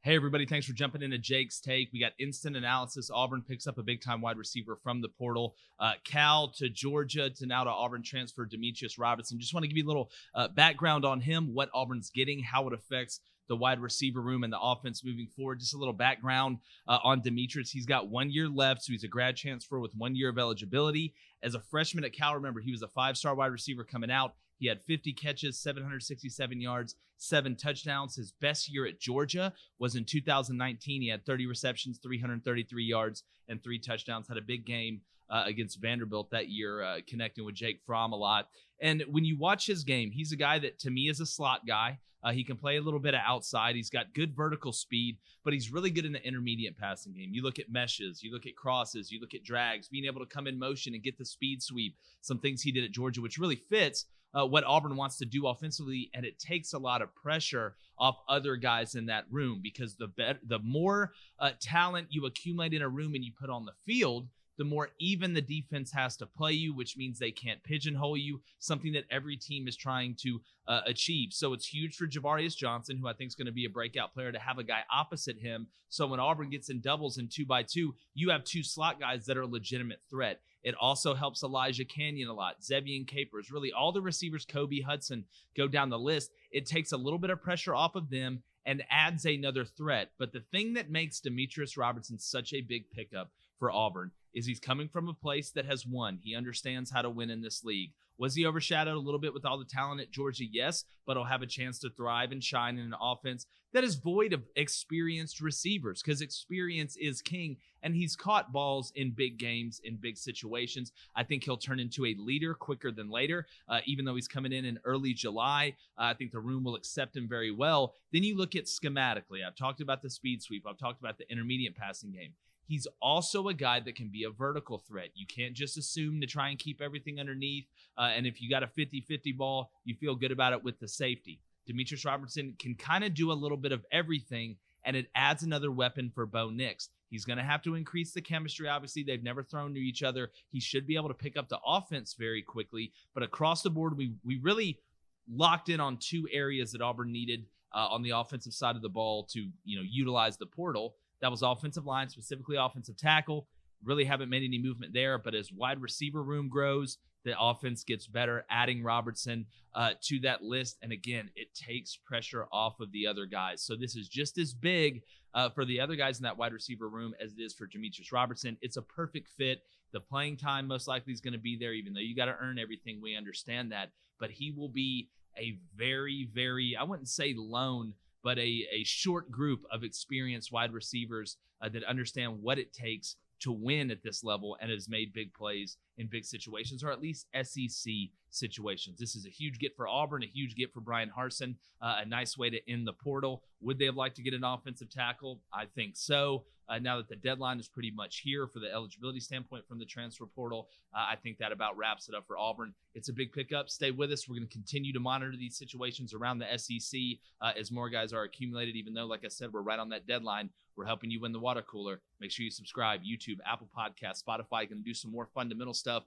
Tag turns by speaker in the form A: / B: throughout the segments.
A: Hey, everybody. Thanks for jumping into Jake's Take. We got instant analysis. Auburn picks up a big-time wide receiver from the portal. Cal to Georgia to now to Auburn transfer Demetris Robertson. Just want to give you a little background on him, what Auburn's getting, how it affects the wide receiver room and the offense moving forward. Just a little background on Demetris. He's got 1 year left, so he's a grad transfer with 1 year of eligibility. As a freshman at Cal, remember, he was a 5-star wide receiver coming out. He had 50 catches, 767 yards, 7 touchdowns. His best year at Georgia was in 2019. He had 30 receptions, 333 yards, and 3 touchdowns. Had a big game against Vanderbilt that year, connecting with Jake Fromm a lot. And when you watch his game, he's a guy that, to me, is a slot guy. He can play a little bit of outside. He's got good vertical speed, but he's really good in the intermediate passing game. You look at meshes, you look at crosses, you look at drags, being able to come in motion and get the speed sweep, some things he did at Georgia, which really fits what Auburn wants to do offensively, and it takes a lot of pressure off other guys in that room, because the more talent you accumulate in a room and you put on the field, the more even the defense has to play you, which means they can't pigeonhole you, something that every team is trying to achieve. So it's huge for Javarius Johnson, who I think is going to be a breakout player, to have a guy opposite him. So when Auburn gets in doubles and 2x2, you have 2 slot guys that are a legitimate threat. It also helps Elijah Canyon a lot. Zevian Capers, really all the receivers, Kobe Hudson, go down the list. It takes a little bit of pressure off of them and adds another threat. But the thing that makes Demetris Robertson such a big pickup for Auburn is he's coming from a place that has won. He understands how to win in this league. Was he overshadowed a little bit with all the talent at Georgia? Yes, but he'll have a chance to thrive and shine in an offense that is void of experienced receivers, because experience is king, and he's caught balls in big games, in big situations. I think he'll turn into a leader quicker than later, even though he's coming in early July. I think the room will accept him very well. Then you look at schematically. I've talked about the speed sweep. I've talked about the intermediate passing game. He's also a guy that can be a vertical threat. You can't just assume to try and keep everything underneath. And if you got a 50-50 ball, you feel good about it with the safety. Demetris Robertson can kind of do a little bit of everything, and it adds another weapon for Bo Nix. He's going to have to increase the chemistry. Obviously, they've never thrown to each other. He should be able to pick up the offense very quickly. But across the board, we really locked in on 2 areas that Auburn needed on the offensive side of the ball to utilize the portal. That was offensive line, specifically offensive tackle. Really haven't made any movement there, but as wide receiver room grows, the offense gets better, adding Robertson to that list. And again, it takes pressure off of the other guys. So this is just as big for the other guys in that wide receiver room as it is for Demetris Robertson. It's a perfect fit. The playing time most likely is going to be there, even though you got to earn everything. We understand that. But he will be a very, very, I wouldn't say lone, but a short group of experienced wide receivers that understand what it takes to win at this level and has made big plays in big situations, or at least SEC situations. This is a huge get for Auburn, a huge get for Brian Harsin, a nice way to end the portal. Would they have liked to get an offensive tackle? I think so. Now that the deadline is pretty much here for the eligibility standpoint from the transfer portal, I think that about wraps it up for Auburn. It's a big pickup. Stay with us. We're going to continue to monitor these situations around the SEC as more guys are accumulated, even though, like I said, we're right on that deadline. We're helping you win the water cooler. Make sure you subscribe. YouTube, Apple Podcasts, Spotify. Going to do some more fundamental stuff,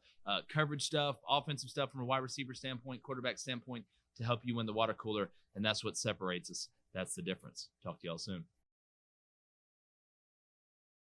A: coverage stuff, offensive stuff from a wide receiver standpoint, quarterback standpoint, to help you win the water cooler. And that's what separates us. That's the difference. Talk to y'all soon.